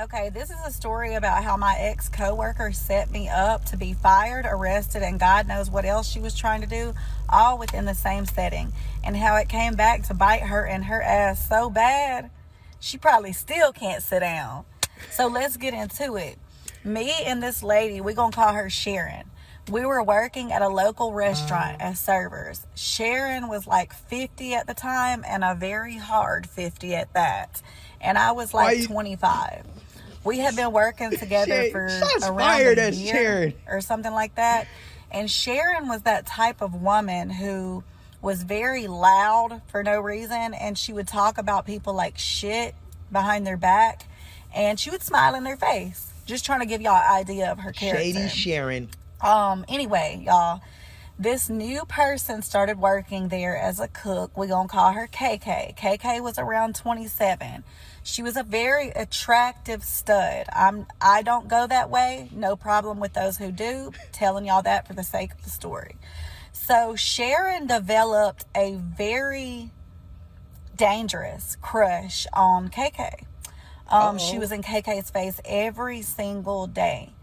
Okay, this is a story about how my ex-coworker set me up to be fired, arrested, and God knows what else she was trying to do, all within the same setting, and how it came back to bite her in her ass so bad, she probably still can't sit down. So let's get into it. Me and this lady, we're going to call her Sharon. We were working at a local restaurant as servers. Sharon was like 50 at the time, and a very hard 50 at that. And I was like 25. We had been working together for around a year or something like that. And Sharon was that type of woman who was very loud for no reason. And she would talk about people like shit behind their back. And she would smile in their face. Just trying to give y'all an idea of her character. Shady Sharon. Anyway, y'all, this new person started working there as a cook. We're going to call her KK. KK was around 27. She was a very attractive stud. I don't go that way. No problem with those who do. Telling y'all that for the sake of the story. So Sharon developed a very dangerous crush on KK. She was in KK's face every single day.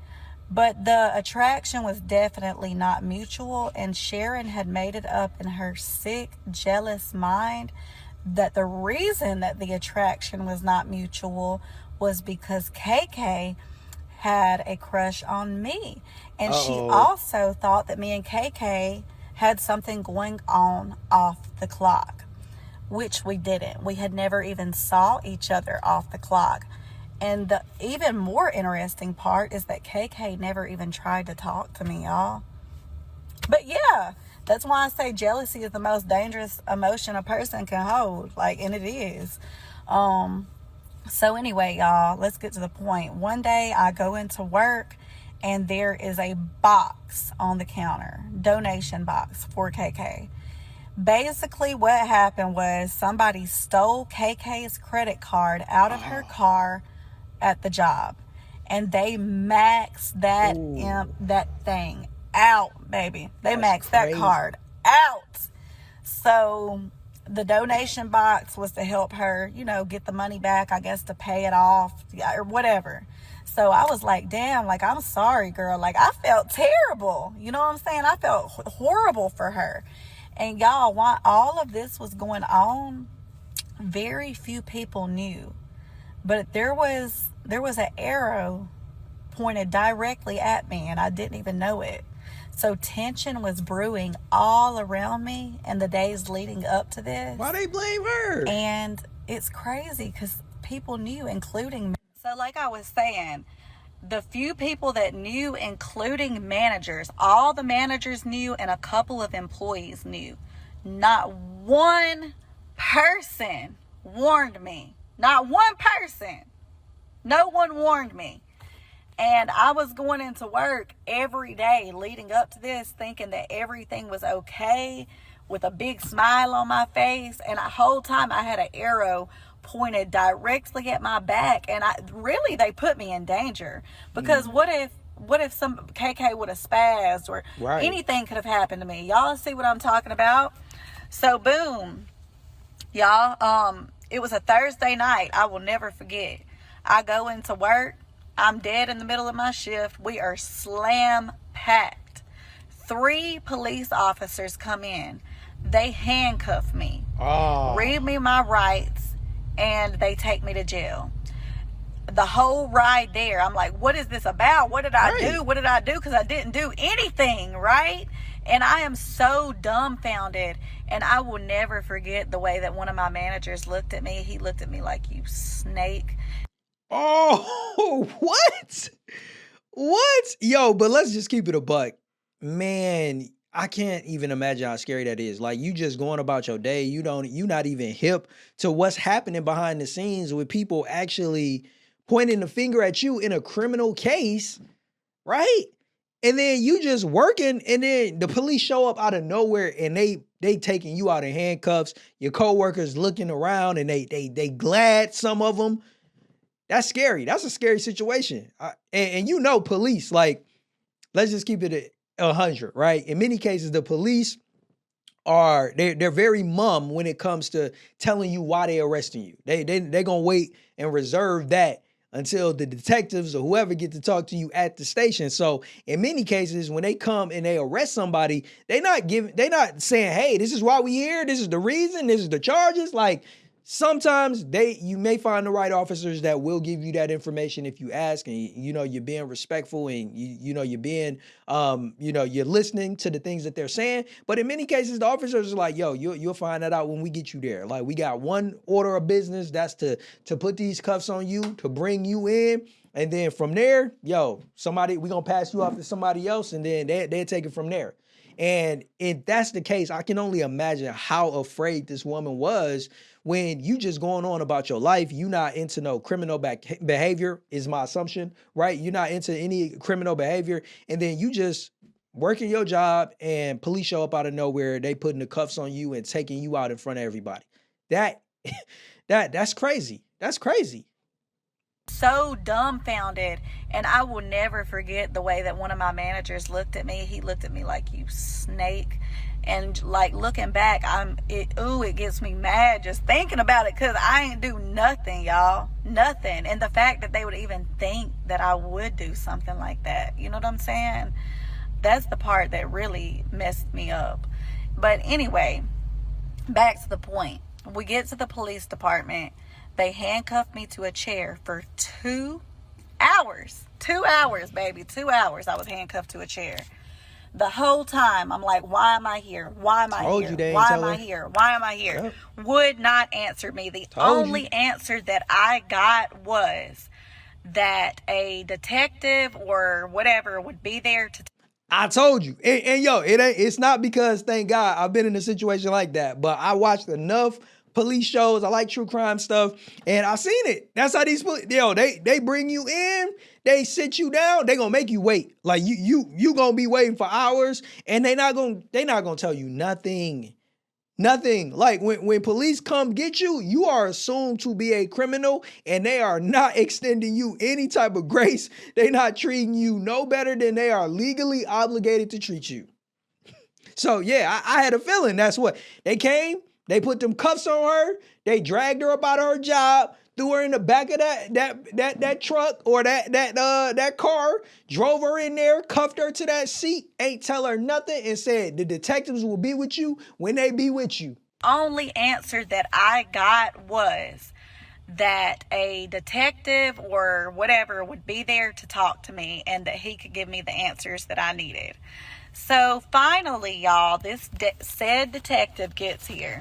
But the attraction was definitely not mutual, and Sharon had made it up in her sick, jealous mind that the reason that the attraction was not mutual was because KK had a crush on me. And she also thought that me and KK had something going on off the clock, which we didn't. We had never even saw each other off the clock. And the even more interesting part is that KK never even tried to talk to me, y'all. But yeah, that's why I say jealousy is the most dangerous emotion a person can hold. And it is. So anyway, y'all, let's get to the point. One day I go into work and there is a box on the counter, donation box for KK. Basically what happened was somebody stole KK's credit card out of her car at the job, and they maxed that thing out, baby. They maxed that card out. So the donation box was to help her, get the money back, I guess, to pay it off or whatever. So I was like, damn, I'm sorry, girl. I felt terrible. You know what I'm saying? I felt horrible for her. And y'all, while all of this was going on, very few people knew. But there was an arrow pointed directly at me, and I didn't even know it. So tension was brewing all around me in the days leading up to this. Why they blame her? And it's crazy because people knew, including me. So like I was saying, the few people that knew, including managers, all the managers knew and a couple of employees knew. Not one person warned me. Not one person. No one warned me. And I was going into work every day leading up to this thinking that everything was okay, with a big smile on my face. And the whole time I had an arrow pointed directly at my back. And they put me in danger. Because what if some KK would have spazzed or anything could have happened to me? Y'all see what I'm talking about? So boom. Y'all, it was a Thursday night. I will never forget. I go into work. I'm dead in the middle of my shift. We are slam packed. 3 police officers come in. They handcuff me, read me my rights, and they take me to jail. The whole ride there, I'm like, what is this about? What did I do? What did I do? Because I didn't do anything, right? And I am so dumbfounded. And I will never forget the way that one of my managers looked at me. He looked at me like, you snake. Oh, what? What? Yo, but let's just keep it a buck. Man, I can't even imagine how scary that is. You just going about your day. You not even hip to what's happening behind the scenes with people actually pointing the finger at you in a criminal case, right? And then you just working, and then the police show up out of nowhere, and they taking you out in handcuffs. Your coworkers looking around, and they glad, some of them. That's scary. That's a scary situation. And police, let's just keep it at 100, right? In many cases, the police they're very mum when it comes to telling you why they're arresting you. They're gonna wait and reserve that until the detectives or whoever get to talk to you at the station. So in many cases, when they come and they arrest somebody, they not saying, hey, this is why we here. This is the reason. This is the charges. Like, sometimes you may find the right officers that will give you that information if you ask, and you're being respectful, and you're being you're listening to the things that they're saying. But in many cases, the officers are like, yo, you'll find that out when we get you there. Like, we got one order of business, that's to put these cuffs on you, to bring you in. And then from there, we're gonna pass you off to somebody else, and then they'll take it from there. And if that's the case, I can only imagine how afraid this woman was when you just going on about your life. You not into no criminal behavior, is my assumption, right? You're not into any criminal behavior. And then you just working your job and police show up out of nowhere. They putting the cuffs on you and taking you out in front of everybody. That's crazy. That's crazy. So dumbfounded. And I will never forget the way that one of my managers looked at me. He looked at me like, you snake. And like, looking back, it gets me mad just thinking about it, because I ain't do nothing, y'all. Nothing. And the fact that they would even think that I would do something like that, you know what I'm saying? That's the part that really messed me up. But anyway, back to the point. We get to the police department. They handcuffed me to a chair for 2 hours. 2 hours, baby. 2 hours I was handcuffed to a chair. The whole time, I'm like, why am I here? Why am I here? Why am I here? Why am I here? Yep. Would not answer me. The only answer that I got was that a detective or whatever would be there to... I told you. And yo, it's not because, thank God, I've been in a situation like that, but I watched enough police shows. I like true crime stuff, and I've seen it. That's how these police, they bring you in, they sit you down, they gonna make you wait. Like, you gonna be waiting for hours, and they not gonna tell you nothing. Nothing. Like, when police come get you, you are assumed to be a criminal, and they are not extending you any type of grace. They not treating you no better than they are legally obligated to treat you. So yeah, I had a feeling that's what they came. They put them cuffs on her. They dragged her up out of her job, threw her in the back of that truck or that car, drove her in there, cuffed her to that seat, ain't tell her nothing, and said the detectives will be with you when they be with you. Only answer that I got was that a detective or whatever would be there to talk to me, and that he could give me the answers that I needed. So finally, y'all, this said detective gets here.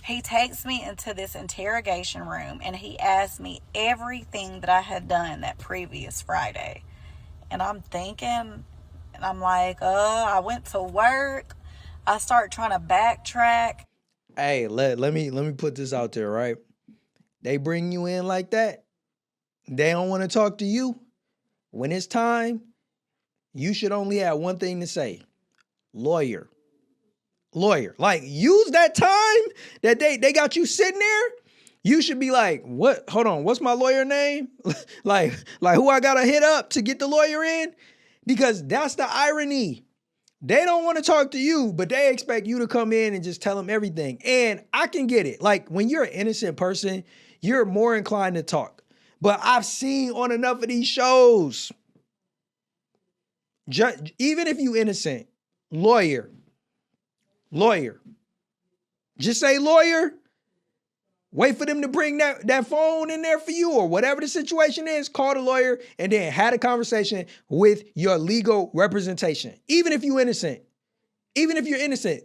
He takes me into this interrogation room, and he asked me everything that I had done that previous Friday. And I'm thinking, and I'm like, I went to work. I start trying to backtrack. Hey, let me put this out there, right? They bring you in like that. They don't want to talk to you. When it's time, you should only have one thing to say. Lawyer. Like, use that time that they got you sitting there. You should be like, what? Hold on, what's my lawyer name? like who I gotta hit up to get the lawyer in? Because that's the irony. They don't want to talk to you, but they expect you to come in and just tell them everything. And I can get it. Like, when you're an innocent person, you're more inclined to talk. But I've seen on enough of these shows, even if you innocent, lawyer. Just say lawyer. Wait for them to bring that phone in there for you, or whatever the situation is. Call the lawyer and then have a conversation with your legal representation. Even if you're innocent.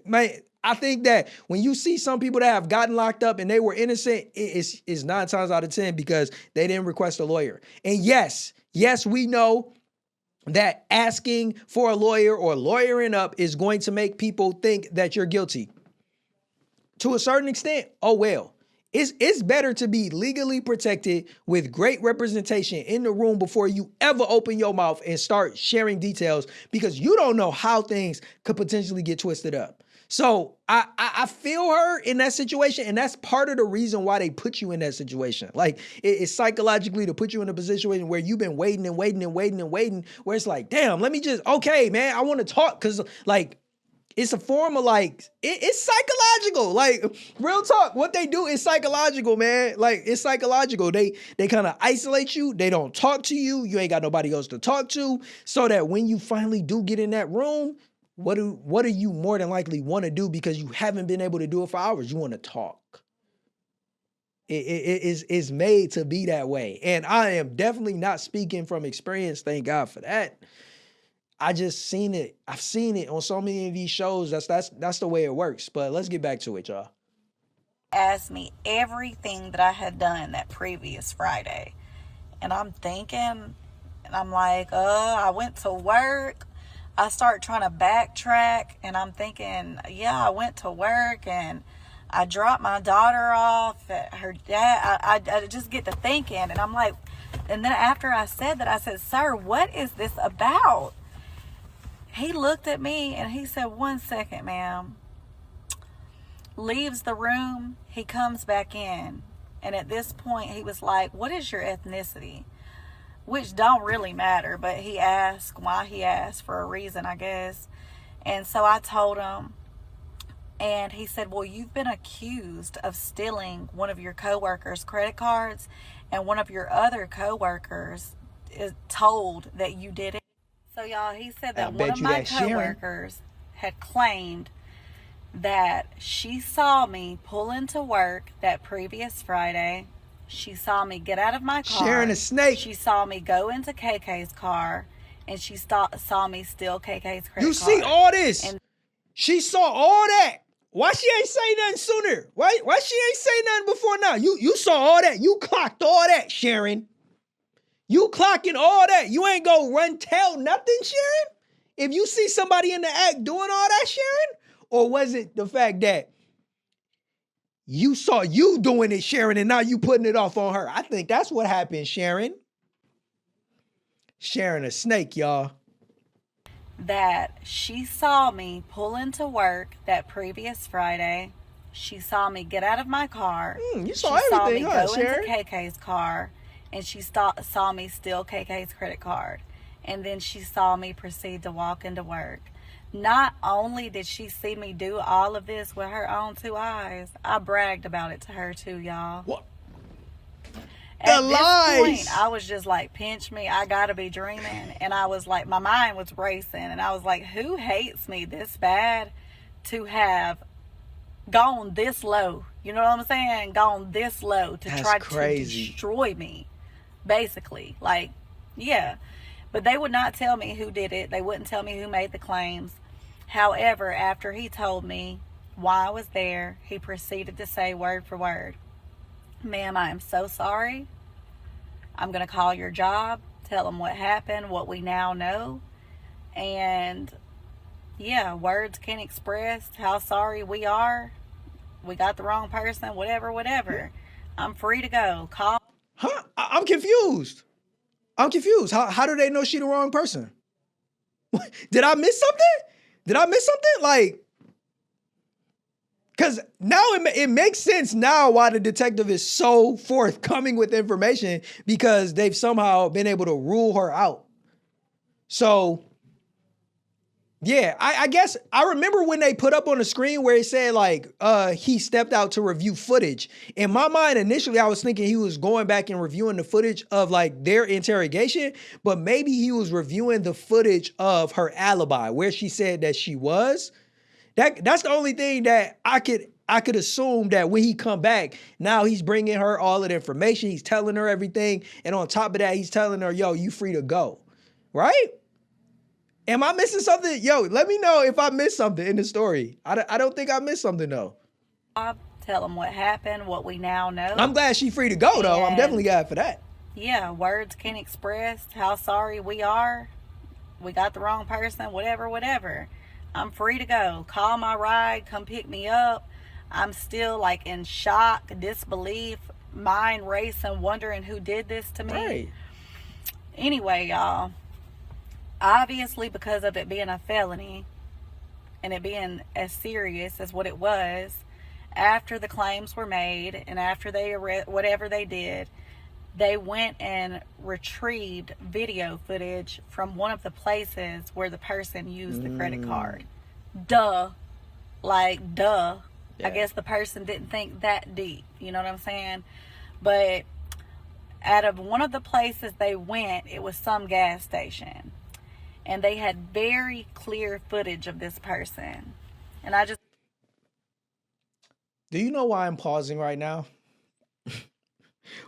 Man, I think that when you see some people that have gotten locked up and they were innocent, it's 9 times out of 10 because they didn't request a lawyer. And yes, we know that asking for a lawyer or lawyering up is going to make people think that you're guilty. To a certain extent, oh well. It's better to be legally protected with great representation in the room before you ever open your mouth and start sharing details, because you don't know how things could potentially get twisted up. So I feel her in that situation, and that's part of the reason why they put you in that situation. Like, it's psychologically to put you in a position where you've been waiting, where it's like, damn, let me just, okay, man, I want to talk, because like, It's a form of like, it's psychological. Like, real talk, what they do is psychological, man. Like, it's psychological. They kind of isolate you. They don't talk to you. You ain't got nobody else to talk to. So that when you finally do get in that room, what do you more than likely want to do because you haven't been able to do it for hours? You want to talk. It's made to be that way. And I am definitely not speaking from experience. Thank God for that. I just seen it. I've seen it on so many of these shows. That's the way it works. But let's get back to it, y'all. Asked me everything that I had done that previous Friday. And I'm thinking, and I'm like, I went to work. I start trying to backtrack, and I'm thinking, yeah, I went to work, and I dropped my daughter off at her dad. I just get to thinking, and I'm like, and then after I said that, I said, sir, what is this about? He looked at me and he said, 1 second, ma'am. Leaves the room. He comes back in. And at this point, he was like, what is your ethnicity? Which don't really matter, but he asked why he asked for a reason, I guess. And so I told him, and he said, well, you've been accused of stealing one of your coworkers' credit cards, and one of your other coworkers is told that you did it. So y'all, he said that one of my coworkers had claimed that she saw me pull into work that previous Friday. She saw me get out of my car. Sharing a snake. She saw me go into KK's car, and she saw me steal KK's credit card. You see all this? And she saw all that. Why she ain't say nothing sooner? Why she ain't say nothing before now? You saw all that. You clocked all that, Sharon. You clocking all that. You ain't go run tell nothing, Sharon? If you see somebody in the act doing all that, Sharon? Or was it the fact that you saw you doing it, Sharon, and now you putting it off on her? I think that's what happened, Sharon. Sharon a snake, y'all. That she saw me pull into work that previous Friday. She saw me get out of my car. You saw everything, huh, Sharon? Into KK's car, and she saw me steal KK's credit card. And then she saw me proceed to walk into work. Not only did she see me do all of this with her own 2 eyes, I bragged about it to her too, y'all. What? At this point, I was just like, pinch me, I gotta be dreaming. And I was like, my mind was racing. And I was like, who hates me this bad to have gone this low? You know what I'm saying? Gone this low to try to destroy me, basically. Like, yeah. But they would not tell me who did it. They wouldn't tell me who made the claims. However, after he told me why I was there, he proceeded to say word for word, ma'am, I am so sorry. I'm going to call your job, tell them what happened, what we now know. And yeah, words can't express how sorry we are. We got the wrong person, whatever. I'm free to go. Call. Huh? I'm confused. How do they know she the wrong person? Did I miss something? Like, because now it makes sense now why the detective is so forthcoming with information, because they've somehow been able to rule her out. So, yeah, I guess I remember when they put up on the screen where it said like he stepped out to review footage. In my mind, initially, I was thinking he was going back and reviewing the footage of like their interrogation, but maybe he was reviewing the footage of her alibi where she said that she was. That's the only thing that I could assume, that when he come back, now he's bringing her all of the information. He's telling her everything. And on top of that, he's telling her, yo, you free to go. Right? Am I missing something? Yo, let me know if I missed something in the story. I don't think I missed something, though. Tell them what happened, what we now know. I'm glad she's free to go, though. I'm definitely glad for that. Yeah, words can't express how sorry we are. We got the wrong person, whatever. I'm free to go. Call my ride, come pick me up. I'm still like in shock, disbelief, mind racing, wondering who did this to me. Right. Anyway, y'all, obviously because of it being a felony and it being as serious as what it was, after the claims were made and after they whatever they did, they went and retrieved video footage from one of the places where the person used the credit card. duh. Like, duh. Yeah. I guess the person didn't think that deep. You know what I'm saying? But out of one of the places they went, it was some gas station. And they had very clear footage of this person. And I just... Do you know why I'm pausing right now?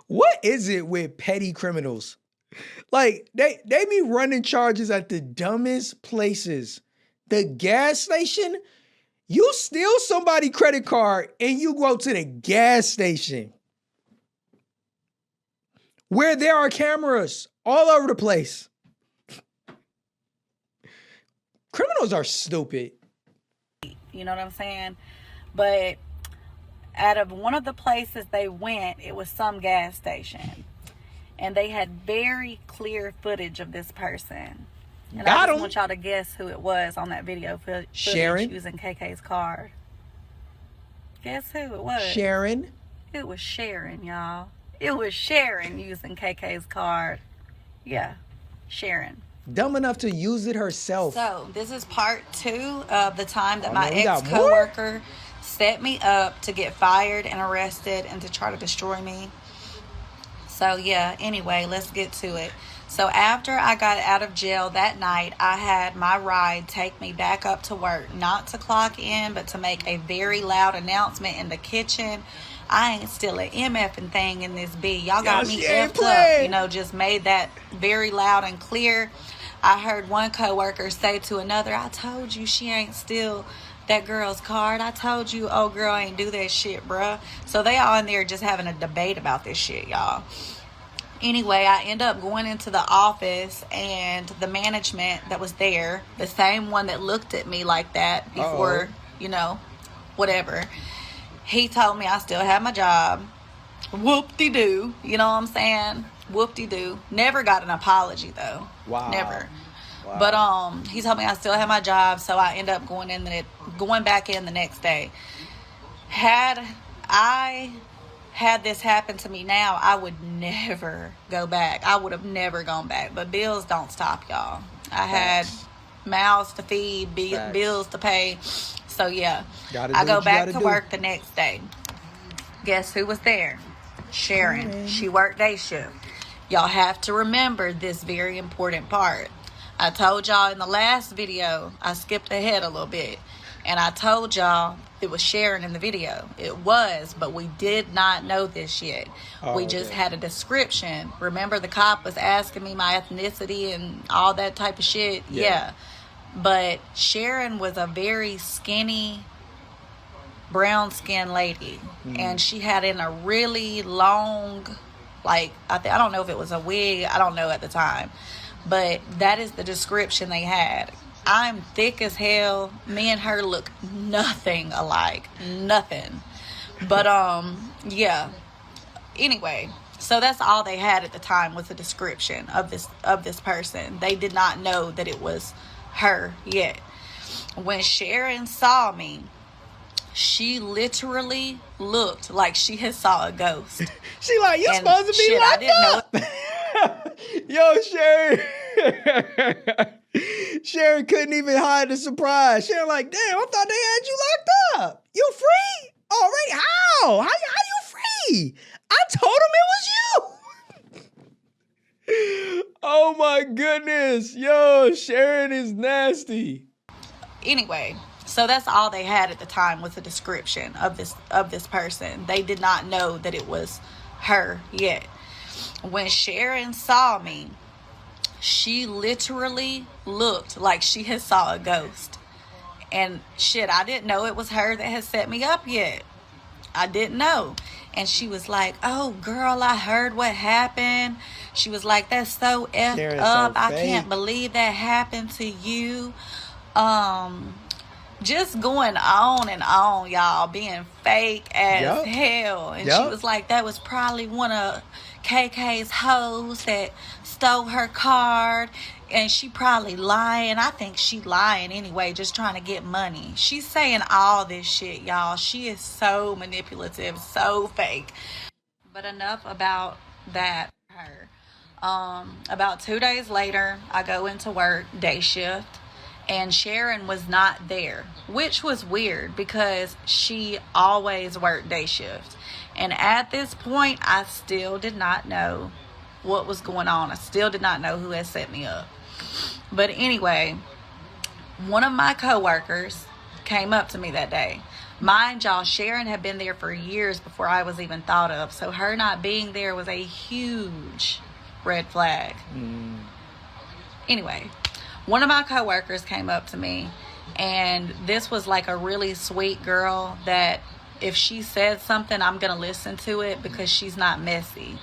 What is it with petty criminals? Like, they be running charges at the dumbest places. The gas station, you steal somebody's credit card and you go to the gas station where there are cameras all over the place. Criminals are stupid. You know what I'm saying? But out of one of the places they went, it was some gas station. And they had very clear footage of this person. And I just want y'all to guess who it was on that video footage Sharon? using KK's card. Guess who it was? Sharon? It was Sharon, y'all. It was Sharon using KK's card. Yeah, Sharon. Dumb enough to use it herself. So, this is part 2 of the time that my man, ex-coworker set me up to get fired and arrested and to try to destroy me. So, yeah, anyway, let's get to it. So, after I got out of jail that night, I had my ride take me back up to work, not to clock in, but to make a very loud announcement in the kitchen. I ain't still an MFing thing in this B. Y'all got me effed up, you know, just made that very loud and clear. I heard one coworker say to another, I told you she ain't steal that girl's card. I told you, oh girl ain't do that shit, bruh. So they all in there just having a debate about this shit, y'all. Anyway, I end up going into the office, and the management that was there, the same one that looked at me like that before, you know, whatever, he told me I still had my job. Whoop-de-doo. You know what I'm saying? Whoop-de-doo. Never got an apology, though. Wow. Never. Wow. But he told me I still had my job, so I end up going back in the next day. Had I had this happen to me now, I would never go back. I would have never gone back. But bills don't stop, y'all. I had mouths to feed, bills to pay. So, yeah. I go back to work the next day. Guess who was there? Sharon. She worked day shift. Y'all have to remember this very important part. I told y'all in the last video, I skipped ahead a little bit, and I told y'all it was Sharon in the video. It was, but we did not know this yet. We just had a description. Remember, the cop was asking me my ethnicity and all that type of shit? Yeah. But Sharon was a very skinny, brown-skinned lady, and she had in a really long, like, I don't know if it was a wig, I don't know at the time, but that is the description they had. I'm thick as hell. Me and her look nothing alike. Nothing. But, yeah. Anyway, so that's all they had at the time was a description of this person. They did not know that it was her yet. When Sharon saw me, she literally looked like she had saw a ghost. She like, you supposed to be locked up. Yo, Sharon. Sharon couldn't even hide the surprise. Sharon like, damn, I thought they had you locked up. You free? Already? How? How you free? I told him it was you. Oh my goodness. Yo, Sharon is nasty. Anyway, so that's all they had at the time was a description of this person. They did not know that it was her yet. When Sharon saw me, she literally looked like she had saw a ghost. And shit, I didn't know it was her that had set me up yet. I didn't know. And she was like, oh, girl, I heard what happened. She was like, that's so effed up. I can't believe that happened to you. Just going on and on, y'all, being fake as hell. And she was like, that was probably one of KK's hoes that stole her card, and she probably lying. I think she lying anyway, just trying to get money. She's saying all this shit, y'all. She is so manipulative, so fake. But enough about that. Her. About 2 days later, I go into work, day shift, and Sharon was not there, which was weird because she always worked day shift. And at this point, I still did not know what was going on. I still did not know who had set me up. But anyway, one of my coworkers came up to me that day. Mind y'all, Sharon had been there for years before I was even thought of. So her not being there was a huge red flag. Anyway, one of my coworkers came up to me, and this was like a really sweet girl that if she said something, I'm going to listen to it because she's not messy.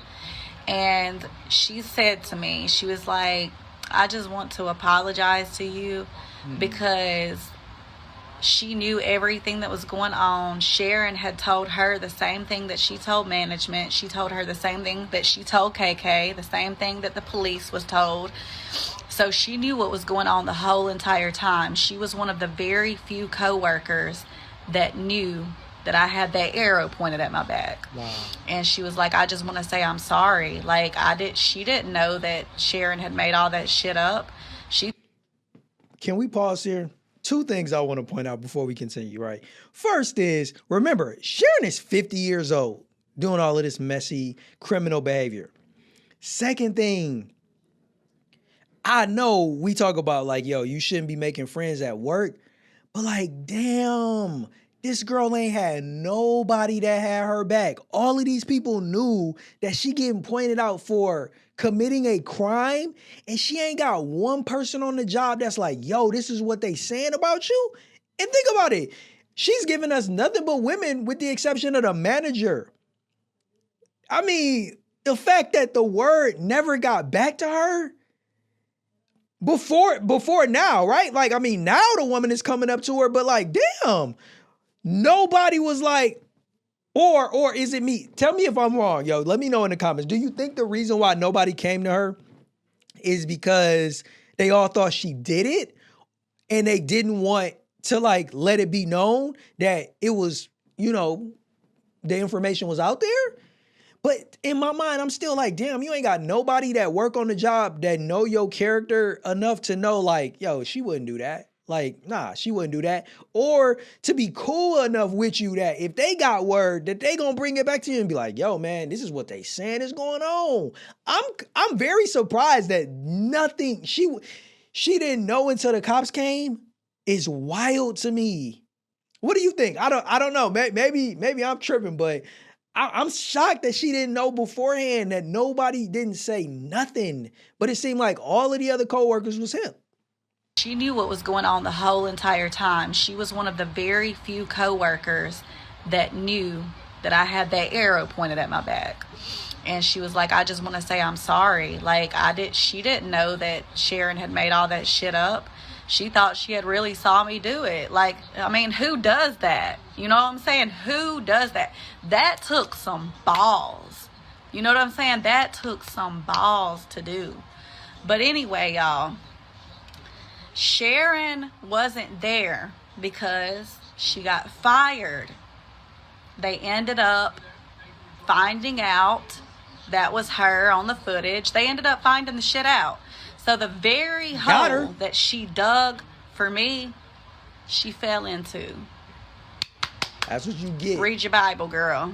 And she said to me, she was like, I just want to apologize to you because she knew everything that was going on. Sharon had told her the same thing that she told management. She told her the same thing that she told KK, the same thing that the police was told. So she knew what was going on the whole entire time. She was one of the very few coworkers that knew that I had that arrow pointed at my back. Wow. And she was like, I just want to say I'm sorry. Like, she didn't know that Sharon had made all that shit up. Can we pause here? Two things I want to point out before we continue, right? First is, remember, Sharon is 50 years old doing all of this messy criminal behavior. Second thing, I know we talk about like, yo, you shouldn't be making friends at work, but like, damn, this girl ain't had nobody that had her back. All of these people knew that she getting pointed out for committing a crime, and she ain't got one person on the job that's like, yo, this is what they saying about you. And think about it. She's giving us nothing but women with the exception of the manager. I mean, the fact that the word never got back to her before now, right? Like, I mean, now the woman is coming up to her, but like, damn, nobody was like, or is it me? Tell me if I'm wrong, yo. Let me know in the comments. Do you think the reason why nobody came to her is because they all thought she did it and they didn't want to like let it be known that it was, you know, the information was out there? But in my mind, I'm still like, damn, you ain't got nobody that work on the job that know your character enough to know like, yo, she wouldn't do that. Like, nah, she wouldn't do that. Or to be cool enough with you that if they got word that they gonna bring it back to you and be like, yo, man, this is what they saying is going on. I'm very surprised that nothing, she didn't know until the cops came is wild to me. What do you think? I don't know. Maybe I'm tripping, but I'm shocked that she didn't know beforehand, that nobody didn't say nothing. But it seemed like all of the other coworkers was him. She knew what was going on the whole entire time. She was one of the very few coworkers that knew that I had that arrow pointed at my back. And she was like, I just want to say I'm sorry. Like, she didn't know that Sharon had made all that shit up. She thought she had really saw me do it. Like, I mean, who does that? You know what I'm saying? Who does that? That took some balls. You know what I'm saying? That took some balls to do. But anyway, y'all, Sharon wasn't there because she got fired. They ended up finding out that was her on the footage. They ended up finding the shit out. So the very hole that she dug for me, she fell into. That's what you get. Read your Bible, girl.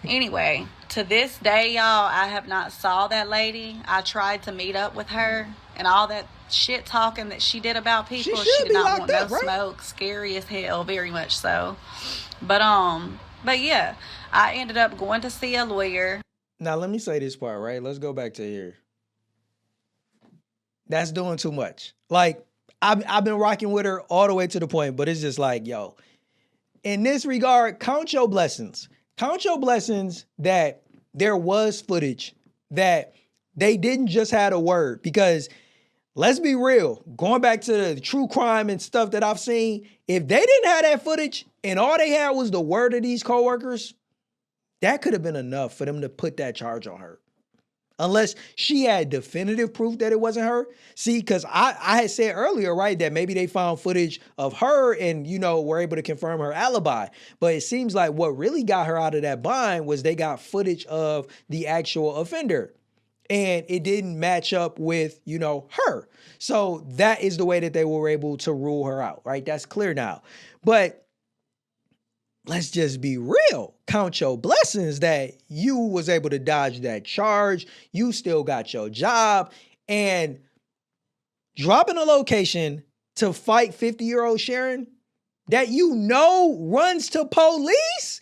Anyway, to this day, y'all, I have not saw that lady. I tried to meet up with her, and all that shit talking that she did about people, she did not want no smoke. Scary as hell, very much so. But yeah, I ended up going to see a lawyer. Now let me say this part, right? Let's go back to here. That's doing too much. Like, I've been rocking with her all the way to the point, but it's just like, yo, in this regard, count your blessings. Count your blessings that there was footage, that they didn't just have a word. Because let's be real, going back to the true crime and stuff that I've seen, if they didn't have that footage and all they had was the word of these coworkers, that could have been enough for them to put that charge on her. Unless she had definitive proof that it wasn't her. See, because I had said earlier, right, that maybe they found footage of her and, you know, were able to confirm her alibi. But it seems like what really got her out of that bind was they got footage of the actual offender. and it didn't match up with, her. So that is the way that they were able to rule her out, right? That's clear now. But let's just be real. Count your blessings that you was able to dodge that charge. You still got your job, and dropping a location to fight 50-year-old Sharon that runs to police.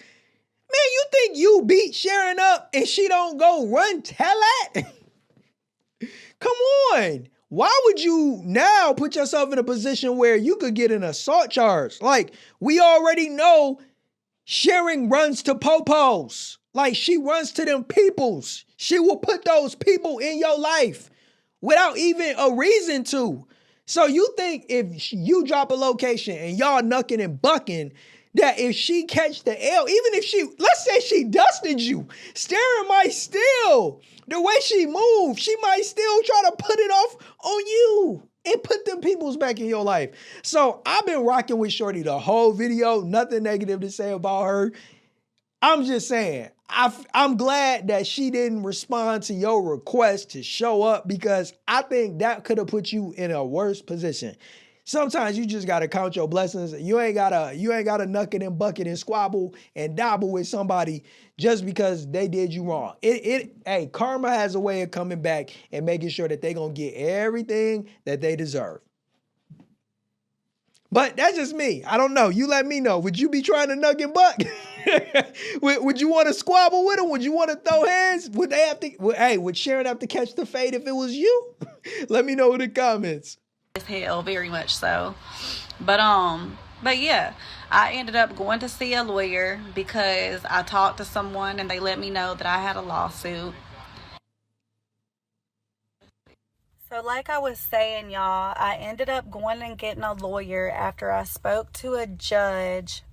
Man, you think you beat Sharon up and she don't go run tell that? Come on. Why would you now put yourself in a position where you could get an assault charge? Like, we already know Sharon runs to popos. Like, she runs to them peoples. She will put those people in your life without even a reason to. So you think if you drop a location and y'all knucking and bucking, that if she catch the L, even if let's say she dusted you, Sharon might still, the way she moves, she might still try to put it off on you and put them peoples back in your life. So I've been rocking with Shorty the whole video. Nothing negative to say about her. I'm just saying, I'm glad that she didn't respond to your request to show up, because I think that could have put you in a worse position. Sometimes you just gotta count your blessings. You ain't gotta knuck it and bucket and squabble and dabble with somebody just because they did you wrong. Hey, karma has a way of coming back and making sure that they gonna get everything that they deserve. But that's just me. I don't know. You let me know. Would you be trying to nug and buck? Would you want to squabble with them? Would you want to throw hands? Would they have to? Would Sharon have to catch the fade if it was you? Let me know in the comments. Hell, very much so. But yeah, I ended up going to see a lawyer because I talked to someone and they let me know that I had a lawsuit. So like I was saying, y'all, I ended up going and getting a lawyer after I spoke to a judge.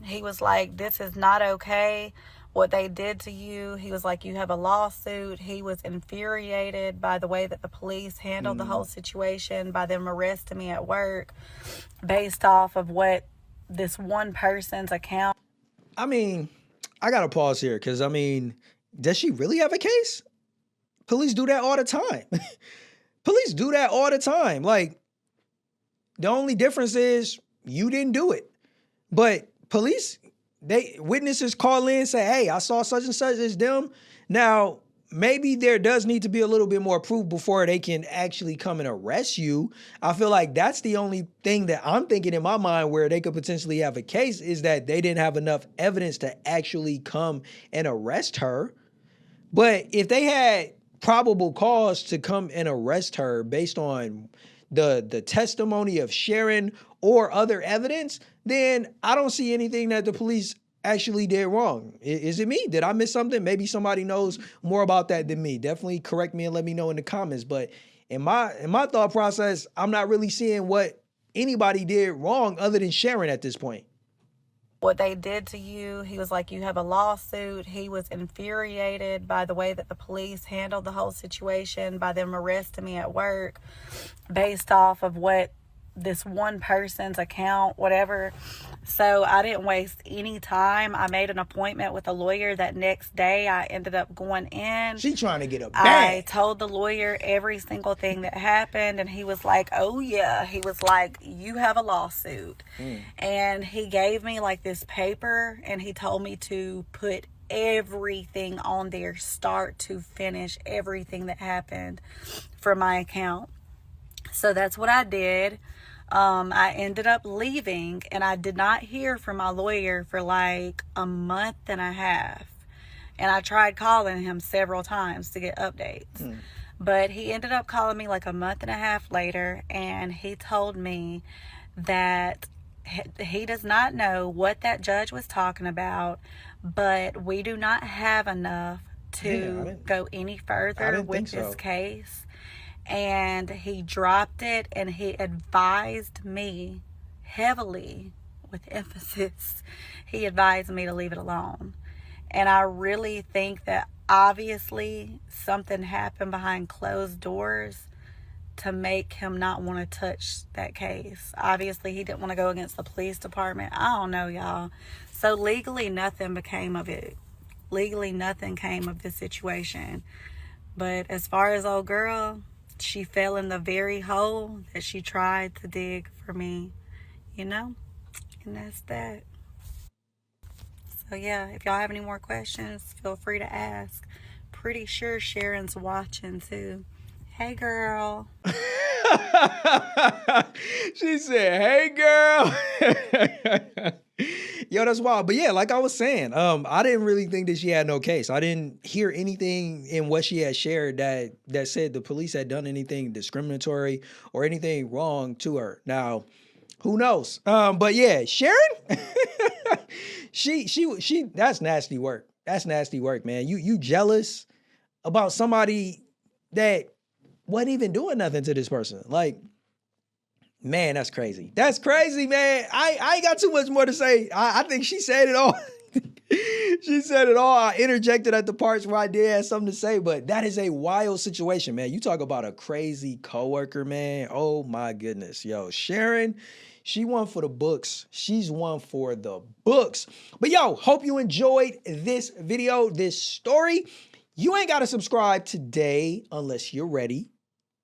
He was like, this is not okay, what they did to you. He was like, you have a lawsuit. He was infuriated by the way that the police handled the whole situation, by them arresting me at work based off of what this one person's account. I mean, I got to pause here because, does she really have a case? Police do that all the time. Police do that all the time. Like, the only difference is you didn't do it. But police, witnesses call in and say, hey, I saw such and such as them. Now, maybe there does need to be a little bit more proof before they can actually come and arrest you. I feel like that's the only thing that I'm thinking in my mind where they could potentially have a case, is that they didn't have enough evidence to actually come and arrest her. But if they had probable cause to come and arrest her based on the testimony of Sharon or other evidence, then I don't see anything that the police actually did wrong. Is it me? Did I miss something? Maybe somebody knows more about that than me. Definitely correct me and let me know in the comments. But in my thought process, I'm not really seeing what anybody did wrong other than Sharon at this point. What they did to you. He was like, you have a lawsuit. He was infuriated by the way that the police handled the whole situation, by them arresting me at work based off of what this one person's account, whatever. So I didn't waste any time. I made an appointment with a lawyer that next day. I ended up going in. She trying to get a bag. I told the lawyer every single thing that happened, and he was like, oh yeah. He was like, you have a lawsuit. And he gave me like this paper, and he told me to put everything on there, start to finish, everything that happened for my account. So that's what I did. I ended up leaving, and I did not hear from my lawyer for like a month and a half. And I tried calling him several times to get updates. But he ended up calling me like a month and a half later, and he told me that he does not know what that judge was talking about, but we do not have enough to go any further with this case. And he dropped it, and he advised me heavily, with emphasis, he advised me to leave it alone. And I really think that obviously something happened behind closed doors to make him not want to touch that case. Obviously, he didn't want to go against the police department. I don't know, y'all. So legally, nothing became of it. Legally, nothing came of the situation. But as far as old girl, she fell in the very hole that she tried to dig for me, you know? And that's that. So, yeah, if y'all have any more questions, feel free to ask. Pretty sure Sharon's watching too. Hey, girl. She said, "Hey, girl." Yo, that's wild. But yeah, like I was saying, I didn't really think that she had no case. I didn't hear anything in what she had shared that said the police had done anything discriminatory or anything wrong to her. Now, who knows? But yeah, Sharon, she that's nasty work. That's nasty work, man. You jealous about somebody that wasn't even doing nothing to this person. Like, man, that's crazy. That's crazy, man. I ain't got too much more to say. I think she said it all. She said it all. I interjected at the parts where I did have something to say, but that is a wild situation, man. You talk about a crazy coworker, man. Oh my goodness. Yo, Sharon, she won for the books. She's won for the books. But yo, hope you enjoyed this video, this story. You ain't got to subscribe today unless you're ready.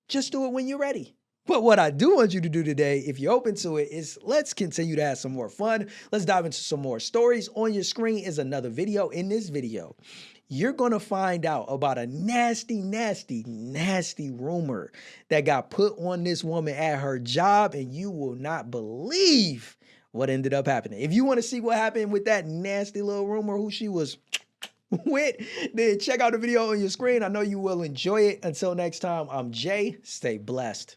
Just do it when you're ready. But what I do want you to do today, if you're open to it, is let's continue to have some more fun. Let's dive into some more stories. On your screen is another video. In this video, you're going to find out about a nasty, nasty, nasty rumor that got put on this woman at her job, and you will not believe what ended up happening. If you want to see what happened with that nasty little rumor, who she was with, then check out the video on your screen. I know you will enjoy it. Until next time, I'm Jay. Stay blessed.